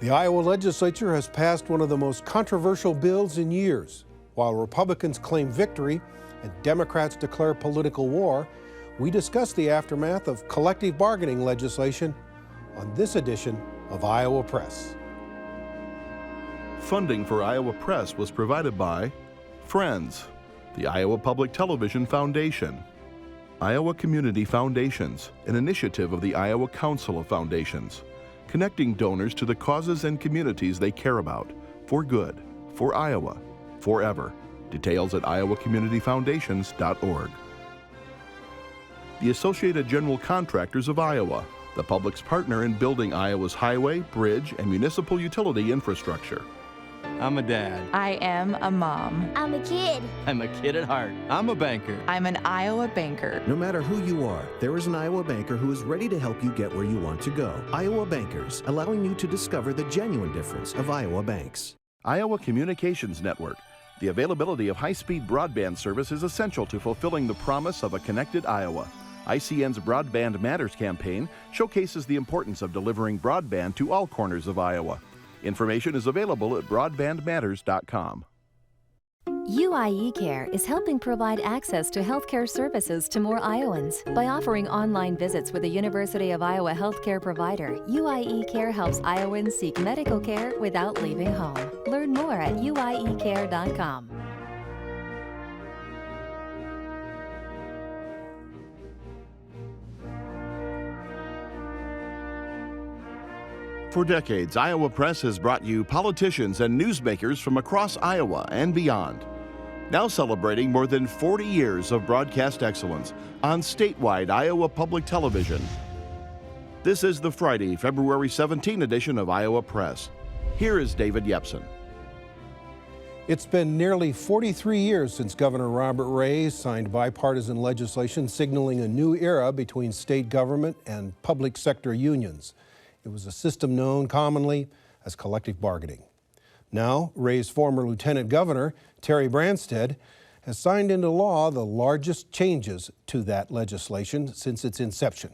The Iowa legislature has passed one of the most controversial bills in years. While Republicans claim victory and Democrats declare political war, we discuss the aftermath of collective bargaining legislation on this edition of Iowa Press. Funding for Iowa Press was provided by Friends, the Iowa Public Television Foundation, Iowa Community Foundations, an initiative of the Iowa Council of Foundations, connecting donors to the causes and communities they care about, for good, for Iowa, forever. Details at iowacommunityfoundations.org. The Associated General Contractors of Iowa, the public's partner in building Iowa's highway, bridge, and municipal utility infrastructure. I'm a dad. I am a mom. I'm a kid. I'm a kid at heart. I'm a banker. I'm an Iowa banker. No matter who you are, there is an Iowa banker who is ready to help you get where you want to go. Iowa Bankers, allowing you to discover the genuine difference of Iowa banks. Iowa Communications Network. The availability of high-speed broadband service is essential to fulfilling the promise of a connected Iowa. ICN's Broadband Matters campaign showcases the importance of delivering broadband to all corners of Iowa. Information is available at broadbandmatters.com. UIE Care is helping provide access to healthcare services to more Iowans. By offering online visits with a University of Iowa healthcare provider, UIE Care helps Iowans seek medical care without leaving home. Learn more at uiecare.com. For decades, Iowa Press has brought you politicians and newsmakers from across Iowa and beyond. Now celebrating more than 40 years of broadcast excellence on statewide Iowa Public Television. This is the Friday, February 17 edition of Iowa Press. Here is David Yepsen. It's been nearly 43 years since Governor Robert Ray signed bipartisan legislation signaling a new era between state government and public sector unions. It was a system known commonly as collective bargaining. Now, Ray's former lieutenant governor, Terry Branstad, has signed into law the largest changes to that legislation since its inception.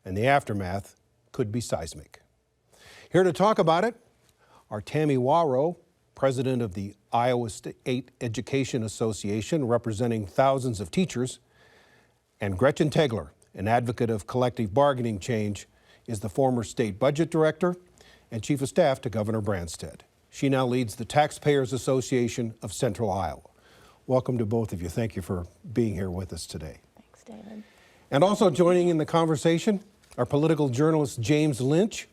And the aftermath could be seismic. Here to talk about it are Tammy Wawro, president of the Iowa State Education Association, representing thousands of teachers, and Gretchen Tegeler, an advocate of collective bargaining change, is the former state budget director and chief of staff to Governor Branstad. She now leads the Taxpayers Association of Central Iowa. Welcome to both of you. Thank you for being here with us today. Thanks, David. And also joining in the conversation, our political journalist James Lynch,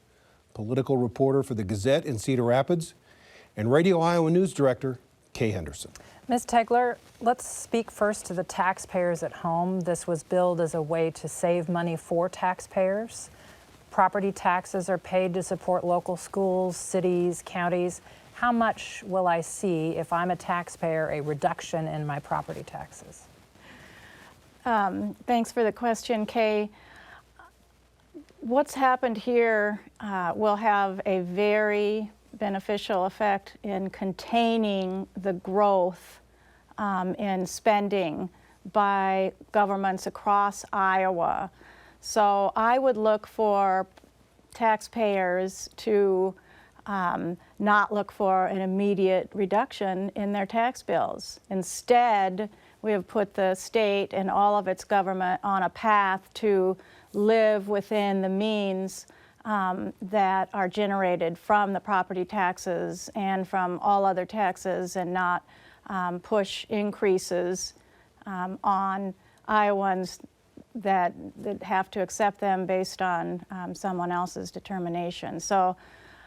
political reporter for the Gazette in Cedar Rapids, and Radio Iowa News Director Kay Henderson. Ms. Tegeler, let's speak first to the taxpayers at home. This was billed as a way to save money for taxpayers. Property taxes are paid to support local schools, cities, counties. How much will I see, if I'm a taxpayer, a reduction in my property taxes? Thanks for the question, Kay. What's happened here will have a very beneficial effect in containing the growth in spending by governments across Iowa. So I would look for taxpayers to not look for an immediate reduction in their tax bills. Instead, we have put the state and all of its government on a path to live within the means that are generated from the property taxes and from all other taxes, and not push increases on Iowans that have to accept them based on someone else's determination. So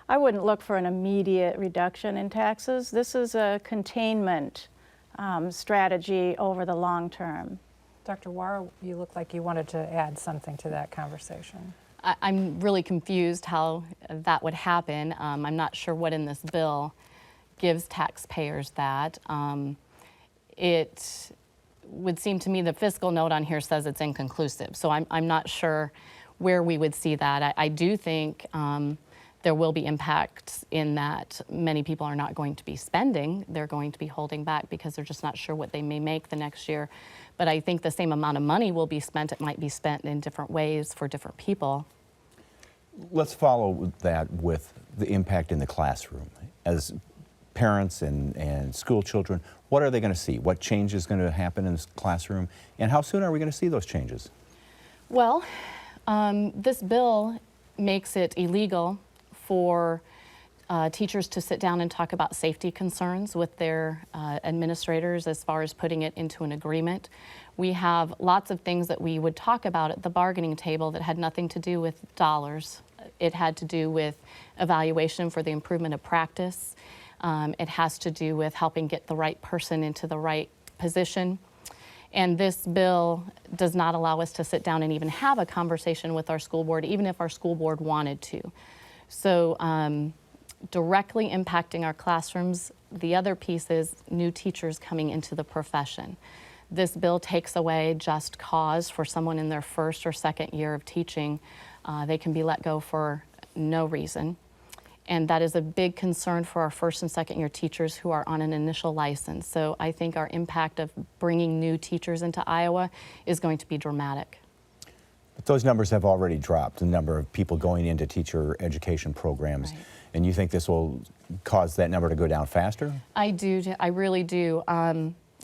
I wouldn't look for an immediate reduction in taxes. This is a containment strategy over the long term. Dr. Wawro, you look like you wanted to add something to that conversation. I'm really confused how that would happen. I'm not sure what in this bill gives taxpayers that. It would seem to me the fiscal note on here says it's inconclusive, so I'm not sure where we would see that. I do think there will be impacts in that many people are not going to be spending. They're going to be holding back because they're just not sure what they may make the next year. But I think the same amount of money will be spent. It might be spent in different ways for different people. Let's follow that with the impact in the classroom? As parents and school children, what are they going to see? What change is going to happen in this classroom? And how soon are we going to see those changes? Well, this bill makes it illegal for teachers to sit down and talk about safety concerns with their administrators as far as putting it into an agreement. We have lots of things that we would talk about at the bargaining table that had nothing to do with dollars. It had to do with evaluation for the improvement of practice. It has to do with helping get the right person into the right position. And this bill does not allow us to sit down and even have a conversation with our school board, even if our school board wanted to. So directly impacting our classrooms, the other piece is new teachers coming into the profession. This bill takes away just cause for someone in their first or second year of teaching. They can be let go for no reason. And that is a big concern for our first and second year teachers who are on an initial license. So I think our impact of bringing new teachers into Iowa is going to be dramatic. But those numbers have already dropped, the number of people going into teacher education programs. Right. And you think this will cause that number to go down faster? I do, I really do.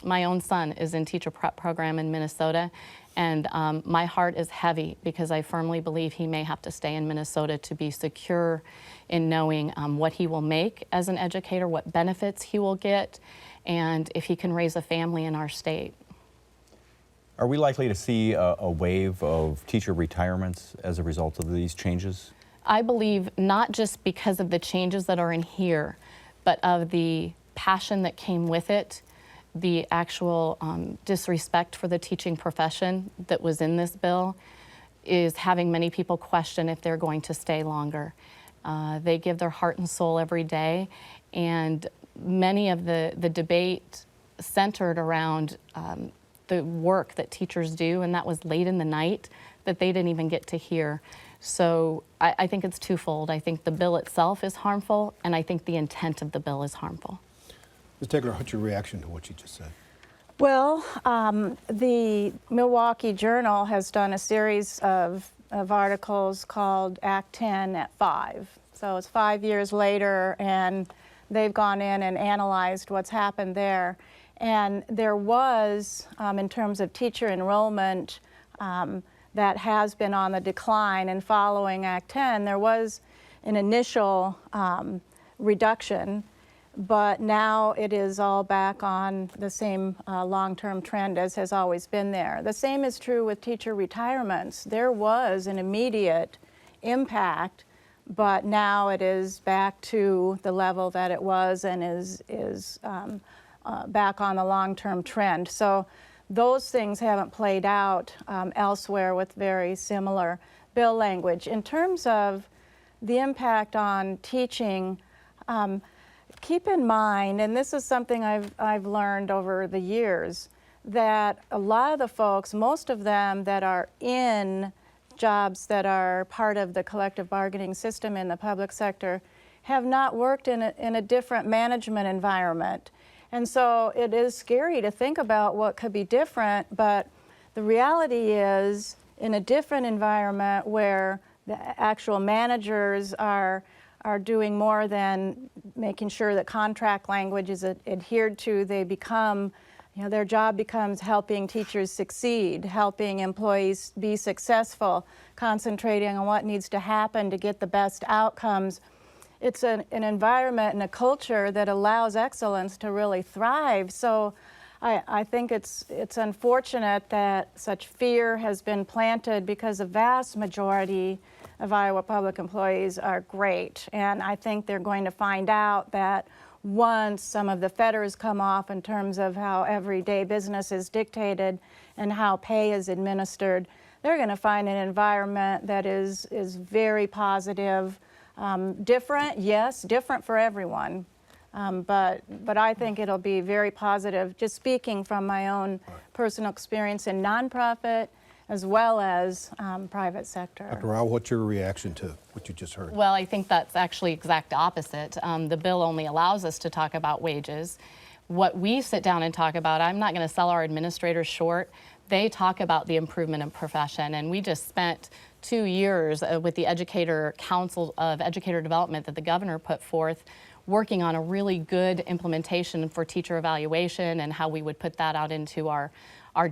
My own son is in teacher prep program in Minnesota, and my heart is heavy because I firmly believe he may have to stay in Minnesota to be secure in knowing what he will make as an educator, what benefits he will get, and if he can raise a family in our state. Are we likely to see a wave of teacher retirements as a result of these changes? I believe not just because of the changes that are in here, but of the passion that came with it, the actual disrespect for the teaching profession that was in this bill is having many people question if they're going to stay longer. They give their heart and soul every day, and many of the debate centered around the work that teachers do, and that was late in the night that they didn't even get to hear. So I think it's twofold. I think the bill itself is harmful, and I think the intent of the bill is harmful. Ms. Tegeler, what's your reaction to what you just said? Well, the Milwaukee Journal has done a series of articles called Act 10 at 5. So it's 5 years later, and they've gone in and analyzed what's happened there. And there was, in terms of teacher enrollment, that has been on the decline, and following Act 10, there was an initial reduction, but now it is all back on the same long-term trend as has always been there. The same is true with teacher retirements. There was an immediate impact, but now it is back to the level that it was and is back on the long-term trend. So those things haven't played out elsewhere with very similar bill language. In terms of the impact on teaching, keep in mind, and this is something I've learned over the years, that a lot of the folks, most of them that are in jobs that are part of the collective bargaining system in the public sector, have not worked in a different management environment. And so it is scary to think about what could be different, but the reality is, in a different environment where the actual managers are doing more than making sure that contract language is adhered to, they become, their job becomes helping teachers succeed, helping employees be successful, concentrating on what needs to happen to get the best outcomes. It's an environment and a culture that allows excellence to really thrive. So I think it's unfortunate that such fear has been planted, because the vast majority of Iowa public employees are great. And I think they're going to find out that once some of the fetters come off in terms of how everyday business is dictated and how pay is administered, they're going to find an environment that is very positive. Different, yes, different for everyone, but I think it'll be very positive, just speaking from my own personal experience in nonprofit as well as private sector. Dr. Rao, what's your reaction to what you just heard? Well, I think that's actually exact opposite. The bill only allows us to talk about wages. What we sit down and talk about, I'm not going to sell our administrators short. they talk about the improvement in profession. And we just spent 2 years with the Educator Council of Educator Development that the governor put forth, working on a really good implementation for teacher evaluation and how we would put that out into our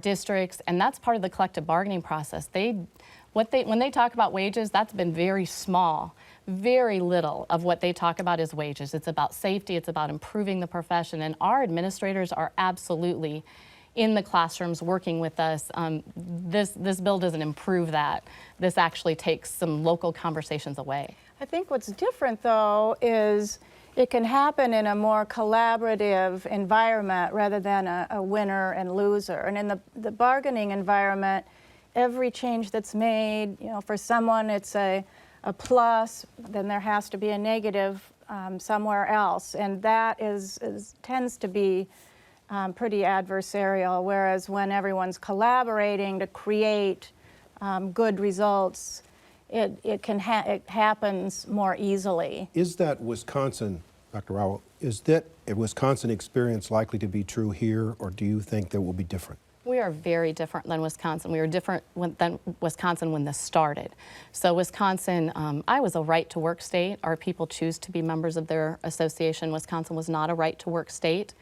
districts. And that's part of the collective bargaining process. When they talk about wages, that's been very small. Very little of what they talk about is wages. It's about safety, it's about improving the profession, and our administrators are absolutely in the classrooms working with us. This bill doesn't improve that. This actually takes some local conversations away. I think what's different, though, is it can happen in a more collaborative environment rather than a winner and loser. And in the bargaining environment, every change that's made, for someone it's a plus, then there has to be a negative somewhere else. And that tends to be pretty adversarial, whereas when everyone's collaborating to create good results, it happens more easily. Is that Wisconsin, Dr. Wawro, is that a Wisconsin experience likely to be true here, or do you think that will be different? We are very different than Wisconsin. We were different than Wisconsin when this started. So Wisconsin, Iowa's a right-to-work state. Our people choose to be members of their association. Wisconsin was not a right-to-work state.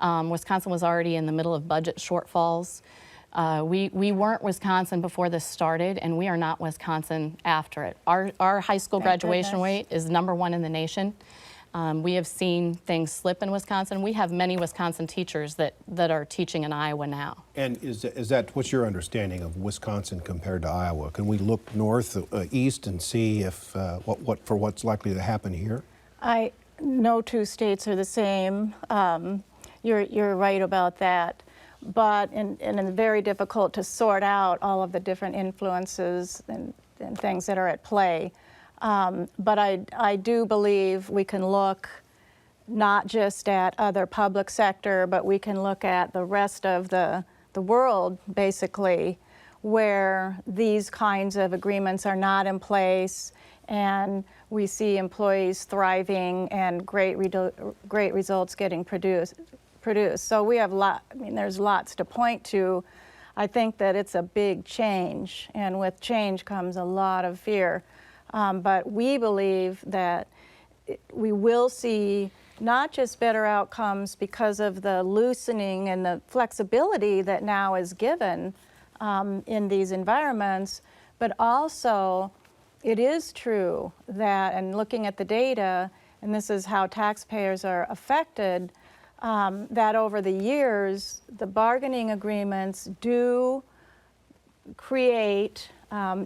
Wisconsin was already in the middle of budget shortfalls. We weren't Wisconsin before this started, and we are not Wisconsin after it. Our high school graduation rate is #1 in the nation. We have seen things slip in Wisconsin. We have many Wisconsin teachers that are teaching in Iowa now. And what's your understanding of Wisconsin compared to Iowa? Can we look north, east, and see if what's likely to happen here? No two states are the same. You're right about that. But and it's very difficult to sort out all of the different influences and things that are at play. But I do believe we can look not just at other public sector, but we can look at the rest of the world, basically, where these kinds of agreements are not in place, and we see employees thriving and great results getting produced. So we have there's lots to point to. I think that it's a big change, and with change comes a lot of fear. But we believe that we will see not just better outcomes because of the loosening and the flexibility that now is given in these environments, but also it is true that, and looking at the data, and this is how taxpayers are affected, that over the years, the bargaining agreements do create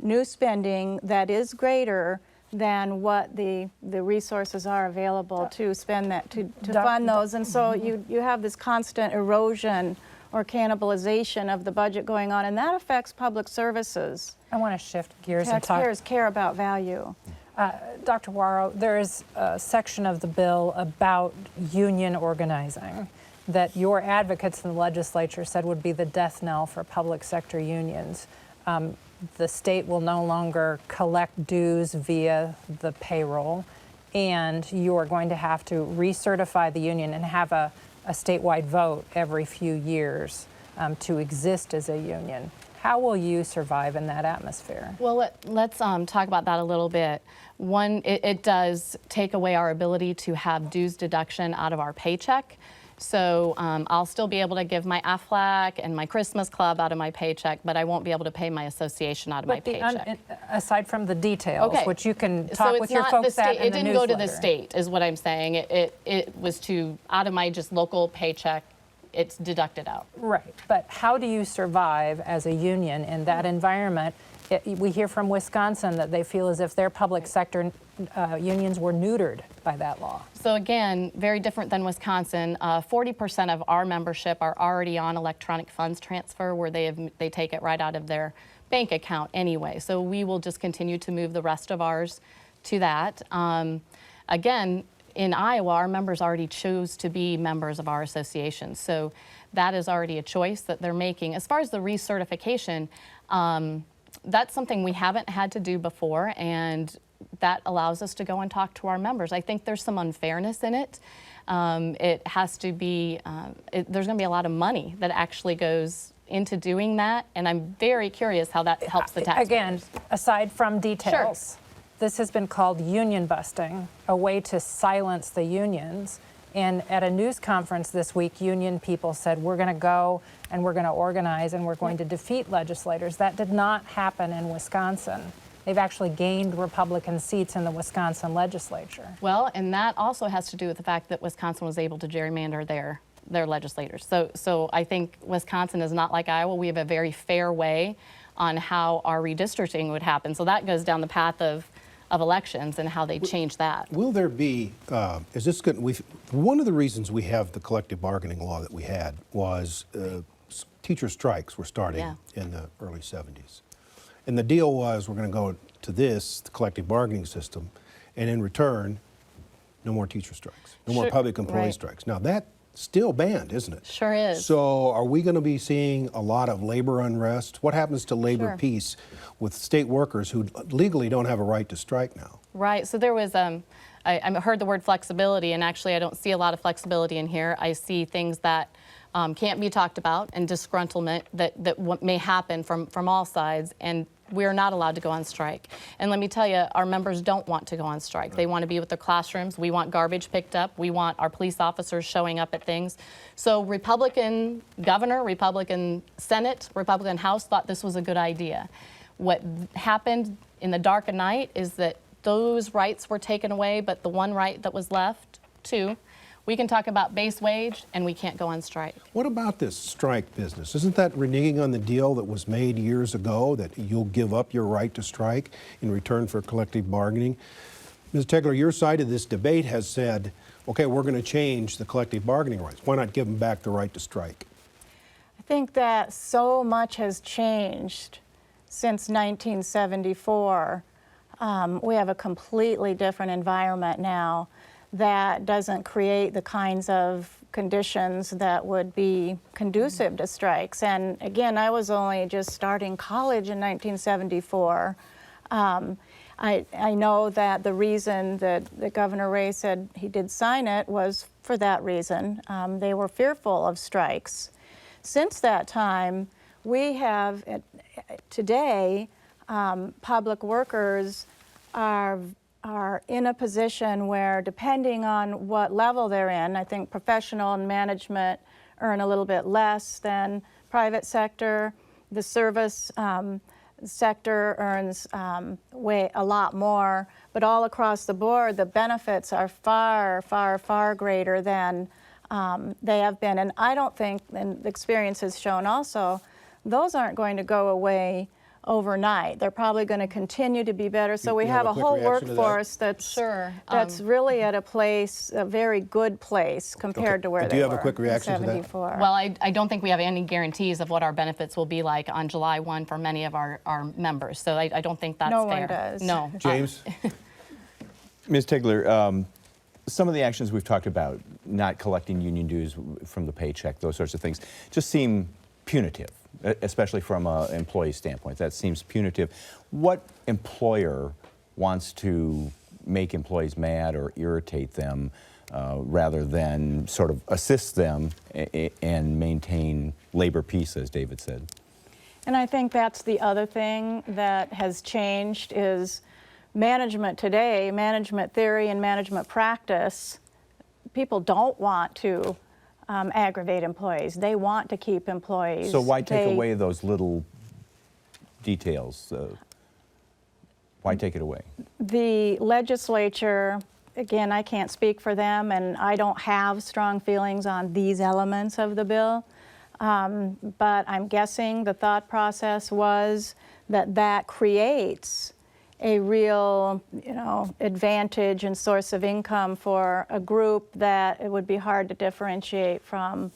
new spending that is greater than what the resources are available to spend that, to fund those. And so you have this constant erosion or cannibalization of the budget going on, and that affects public services. I want to shift gears and talk. Taxpayers care about value. Dr. Wawro, there is a section of the bill about union organizing that your advocates in the legislature said would be the death knell for public sector unions. The state will no longer collect dues via the payroll, and you are going to have to recertify the union and have a statewide vote every few years to exist as a union. How will you survive in that atmosphere? Well, let's talk about that a little bit. One, it does take away our ability to have dues deduction out of our paycheck. So I'll still be able to give my AFLAC and my Christmas Club out of my paycheck, but I won't be able to pay my association out of my paycheck. Aside from the details, okay, which you can talk with your folks at in the It didn't go to the newsletter. state, is what I'm saying. It was out of my just local paycheck. It's deducted out. Right, but how do you survive as a union in that environment? We hear from Wisconsin that they feel as if their public sector unions were neutered by that law. So again, very different than Wisconsin. 40% of our membership are already on electronic funds transfer, where they take it right out of their bank account anyway. So we will just continue to move the rest of ours to that. Again, in Iowa, our members already chose to be members of our association. So that is already a choice that they're making. As far as the recertification, that's something we haven't had to do before, and that allows us to go and talk to our members. I think there's some unfairness in it. It has to be, there's going to be a lot of money that actually goes into doing that, and I'm very curious how that helps the taxpayers. Again, aside from details, this has been called union busting, a way to silence the unions. And at a news conference this week, union people said, we're going to go and we're going to organize and we're going to defeat legislators. That did not happen in Wisconsin. They've actually gained Republican seats in the Wisconsin legislature. Well, and that also has to do with the fact that Wisconsin was able to gerrymander their legislators. So I think Wisconsin is not like Iowa. We have a very fair way on how our redistricting would happen. So that goes down the path of elections and how they change that. Will there be, is this going to, one of the reasons we have the collective bargaining law that we had was teacher strikes were starting in the early 70s. And the deal was we're going to go to this, the collective bargaining system, and in return, no more teacher strikes, no more public employee strikes. Now that's still banned, isn't it? Sure is. So are we going to be seeing a lot of labor unrest? What happens to labor peace with state workers who legally don't have a right to strike now? Right, so there was, I heard the word flexibility, and actually I don't see a lot of flexibility in here. I see things that can't be talked about and disgruntlement that may happen from all sides, and we're not allowed to go on strike. And let me tell you, our members don't want to go on strike. They want to be with their classrooms. We want garbage picked up. We want our police officers showing up at things. So Republican governor, Republican Senate, Republican House thought this was a good idea. What happened in the dark of night is that those rights were taken away, but the one right that was left, too, we can talk about base wage, and we can't go on strike. What about this strike business? Isn't that reneging on the deal that was made years ago that you'll give up your right to strike in return for collective bargaining? Ms. Tegeler, your side of this debate has said, okay, we're going to change the collective bargaining rights. Why not give them back the right to strike? I think that so much has changed since 1974. We have a completely different environment now that doesn't create the kinds of conditions that would be conducive to strikes. And again, I was only just starting college in 1974. I know that the reason that Governor Ray said he did sign it was for that reason. They were fearful of strikes. Since that time, we have, today, public workers are in a position where, depending on what level they're in, I think professional and management earn a little bit less than private sector. The service sector earns a lot more, but all across the board, the benefits are far, far, far greater than they have been. And I don't think, and the experience has shown also, those aren't going to go away overnight. They're probably going to continue to be better. So we have a whole workforce that's really at a place, a very good place compared to where they were. Do you have a quick reaction to that? Well, I don't think we have any guarantees of what our benefits will be like on July 1 for many of our members. So I don't think that's fair. No one does. No. James? Ms. Tegeler, some of the actions we've talked about, not collecting union dues from the paycheck, those sorts of things, just seem punitive, especially from an employee standpoint. That seems punitive. What employer wants to make employees mad or irritate them rather than sort of assist them and maintain labor peace, as David said? And I think that's the other thing that has changed is management today, management theory and management practice. People don't want to aggravate employees. They want to keep employees. So why take away those little details? Why take it away? The legislature, again, I can't speak for them, and I don't have strong feelings on these elements of the bill, but I'm guessing the thought process was that creates a real, advantage and source of income for a group that it would be hard to differentiate from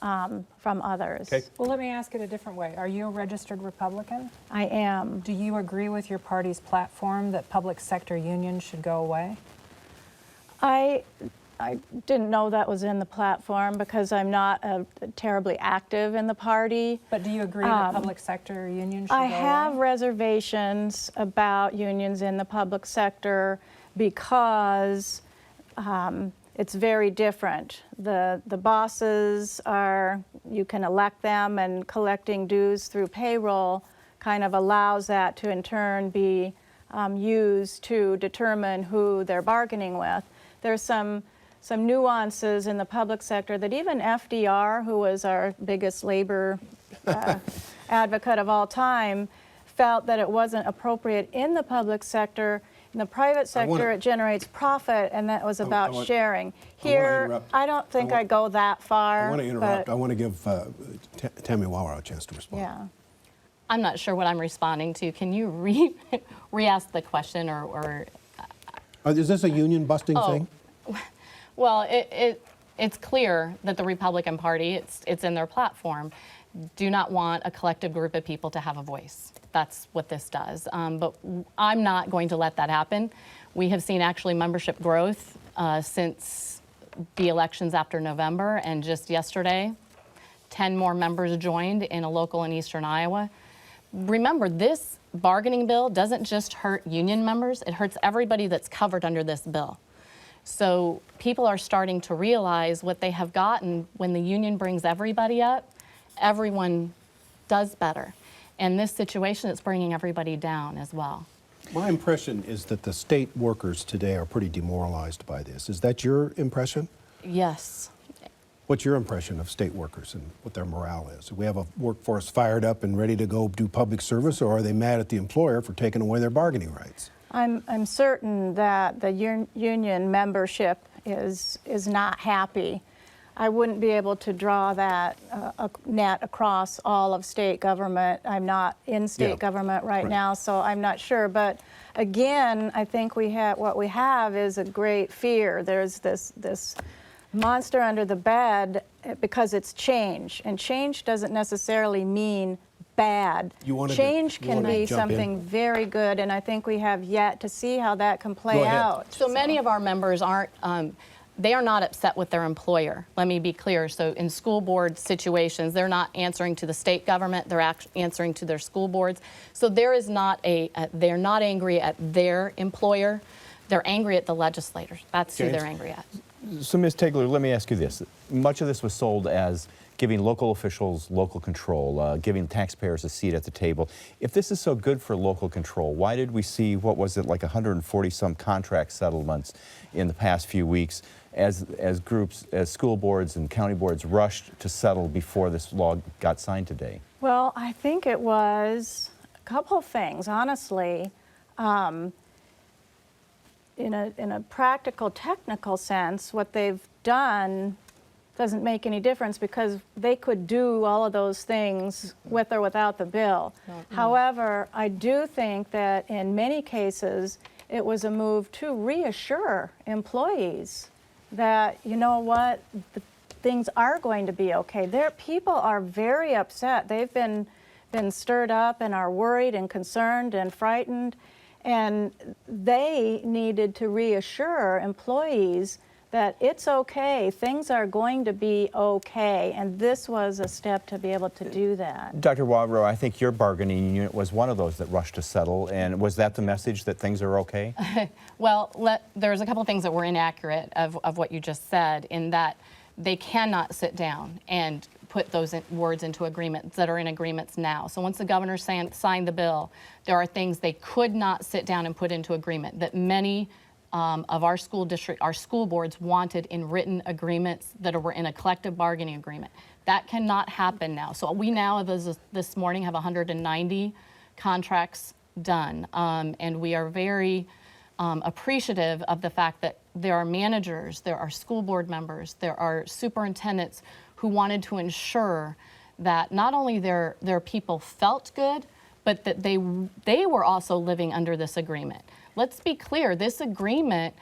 others. Okay. Well, let me ask it a different way. Are you a registered Republican? I am. Do you agree with your party's platform that public sector unions should go away? I didn't know that was in the platform because I'm not terribly active in the party. But do you agree that public sector unions should go away? I have reservations about unions in the public sector because it's very different. The bosses are, you can elect them, and collecting dues through payroll kind of allows that to in turn be used to determine who they're bargaining with. There's some nuances in the public sector that even FDR, who was our biggest labor advocate of all time, felt that it wasn't appropriate in the public sector. In the private sector, it generates profit, and that was about sharing. Here, I don't think I go that far. I want to interrupt. I want to give Tammy Wawro a chance to respond. Yeah. I'm not sure what I'm responding to. Can you re-ask the question, or Is this a union busting thing? Well, it's clear that the Republican Party, it's in their platform, do not want a collective group of people to have a voice. That's what this does. But I'm not going to let that happen. We have seen actually membership growth since the elections after November, and just yesterday, 10 more members joined in a local in eastern Iowa. Remember, this bargaining bill doesn't just hurt union members, it hurts everybody that's covered under this bill. So people are starting to realize what they have gotten when the union brings everybody up, everyone does better. And this situation is bringing everybody down as well. My impression is that the state workers today are pretty demoralized by this. Is that your impression? Yes. What's your impression of state workers and what their morale is? Do we have a workforce fired up and ready to go do public service, or are they mad at the employer for taking away their bargaining rights? I'm certain that the union membership is not happy. I wouldn't be able to draw that net across all of state government. I'm not in state government right now, so I'm not sure. But again, I think what we have is a great fear. There's this monster under the bed because it's change, and change doesn't necessarily mean bad. Change can be something very good, and I think we have yet to see how that can play out. So many of our members aren't, they are not upset with their employer. Let me be clear. So in school board situations, they're not answering to the state government, they're answering to their school boards. So there is not they're not angry at their employer, they're angry at the legislators. That's who they're angry at. So Ms. Tegeler, let me ask you this. Much of this was sold as giving local officials local control, giving taxpayers a seat at the table. If this is so good for local control, why did we see, what was it, like 140-some contract settlements in the past few weeks as groups, as school boards and county boards rushed to settle before this law got signed today? Well, I think it was a couple things, honestly. In a practical, technical sense, what they've done doesn't make any difference because they could do all of those things with or without the bill. However, I do think that in many cases it was a move to reassure employees that, you know what, things are going to be okay. People are very upset. They've been stirred up and are worried and concerned and frightened, and they needed to reassure employees that it's okay, things are going to be okay, and this was a step to be able to do that. Dr. Wawro, I think your bargaining unit was one of those that rushed to settle, and was that the message, that things are okay? Well, there's a couple of things that were inaccurate of what you just said, in that they cannot sit down and put those words into agreements that are in agreements now. So once the governor signed the bill, there are things they could not sit down and put into agreement that many of our school boards wanted in written agreements that were in a collective bargaining agreement. That cannot happen now. So we now, this morning, have 190 contracts done, and we are very appreciative of the fact that there are managers, there are school board members, there are superintendents who wanted to ensure that not only their people felt good, but that they were also living under this agreement. Let's be clear, this agreement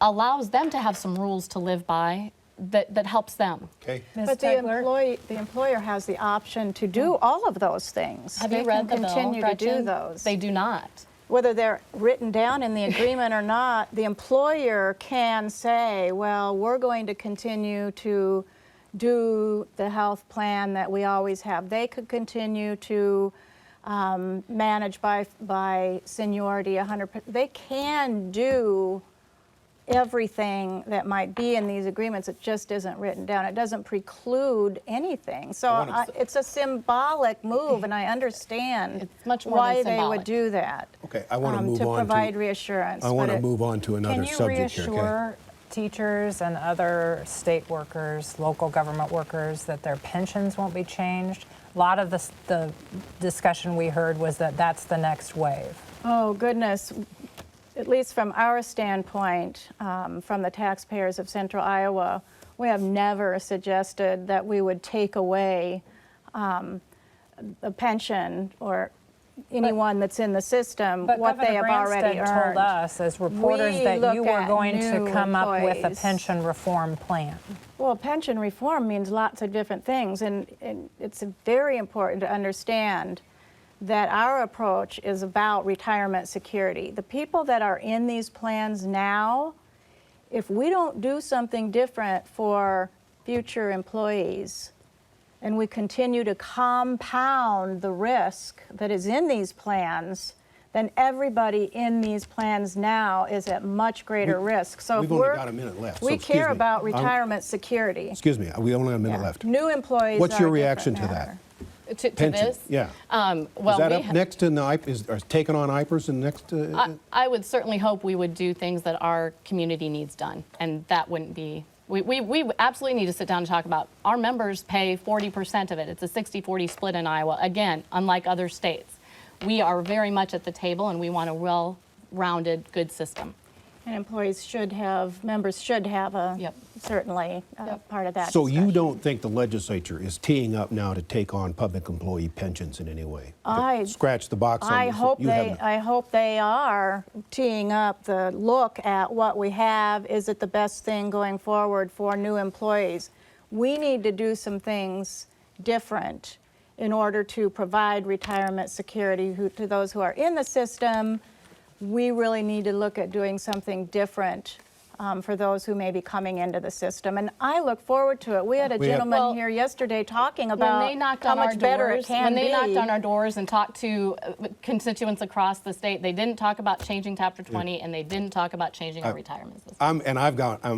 allows them to have some rules to live by that helps them. Okay. But the employer has the option to do all of those things. Have you read the bill, continue to do Gretchen? those. They do not. Whether they're written down in the agreement or not, the employer can say, well, we're going to continue to do the health plan that we always have. They could continue to manage by seniority 100%. They can do everything that might be in these agreements. It just isn't written down. It doesn't preclude anything. So it's a symbolic move, and I understand It's much more why than they would symbolic. do that. Okay, I want to move to on provide reassurance. I want but to it- move on to another Can you subject here. reassure teachers and other state workers, local government workers, that their pensions won't be changed? A lot of the discussion we heard was that that's the next wave. Oh, goodness. At least from our standpoint, from the taxpayers of Central Iowa, we have never suggested that we would take away the pension or anyone that's in the system But what they have Governor already Branstad earned. told us as reporters We that look you were at going to new come up with a employees. pension reform plan. Well, pension reform means lots of different things, and it's very important to understand that our approach is about retirement security. The people that are in these plans now, if we don't do something different for future employees, and we continue to compound the risk that is in these plans, then everybody in these plans now is at much greater risk. So we've if only we're, got a minute left, so we excuse care me. about retirement security. Excuse me, we only have a minute Yeah. left. New employees What's are your a reaction different to that? matter. To Pension, this? yeah. Well, Is that we up ha- next in the or taking on IPERS in next? I would certainly hope we would do things that our community needs done, and that wouldn't be. We absolutely need to sit down and talk about our members pay 40% of it. It's a 60-40 split in Iowa. Again, unlike other states, we are very much at the table, and we want a well-rounded, good system. And employees should have, members should have a, Yep. certainly, part of that So you discussion. don't think the legislature is teeing up now to take on public employee pensions in any way? Scratch the box on I this. hope You have they, no- I hope they are teeing up the look at what we have. Is it the best thing going forward for new employees? We need to do some things different in order to provide retirement security to those who are in the system. We really need to look at doing something different for those who may be coming into the system. And I look forward to it. We had a gentleman Well, here yesterday talking When about they knocked how on our much better it doors, can when they be. knocked on our doors and talked to constituents across the state, they didn't talk about changing Chapter 20, and they didn't talk about changing our retirement system. I'm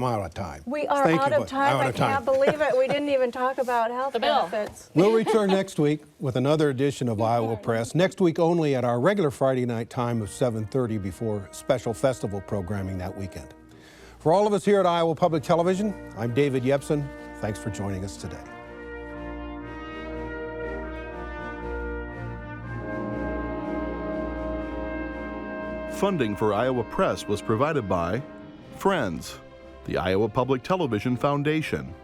out of time. We are Thank out you, of time. I'm out I of time. can't believe it. We didn't even talk about health The bill. benefits. We'll return next week with another edition of Iowa Press. Next week only at our regular Friday night time of 7:30 before special festival programming that weekend. For all of us here at Iowa Public Television, I'm David Yepsen. Thanks for joining us today. Funding for Iowa Press was provided by Friends, the Iowa Public Television Foundation,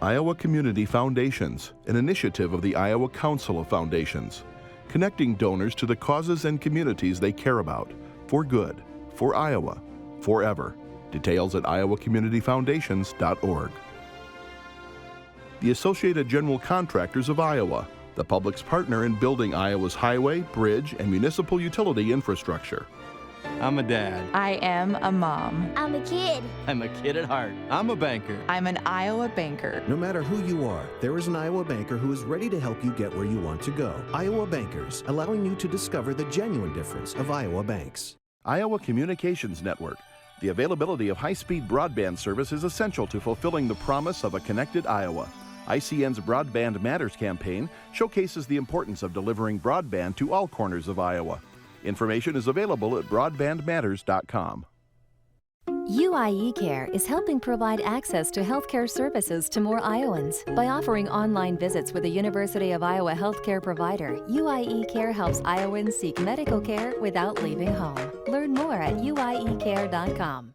Iowa Community Foundations, an initiative of the Iowa Council of Foundations, connecting donors to the causes and communities they care about, for good, for Iowa, forever. Details at iowacommunityfoundations.org. The Associated General Contractors of Iowa, the public's partner in building Iowa's highway, bridge, and municipal utility infrastructure. I'm a dad. I am a mom. I'm a kid. I'm a kid at heart. I'm a banker. I'm an Iowa banker. No matter who you are, there is an Iowa banker who is ready to help you get where you want to go. Iowa Bankers, allowing you to discover the genuine difference of Iowa banks. Iowa Communications Network. The availability of high-speed broadband service is essential to fulfilling the promise of a connected Iowa. ICN's Broadband Matters campaign showcases the importance of delivering broadband to all corners of Iowa. Information is available at broadbandmatters.com. UIE Care is helping provide access to healthcare services to more Iowans. By offering online visits with a University of Iowa healthcare provider, UIE Care helps Iowans seek medical care without leaving home. Learn more at uiecare.com.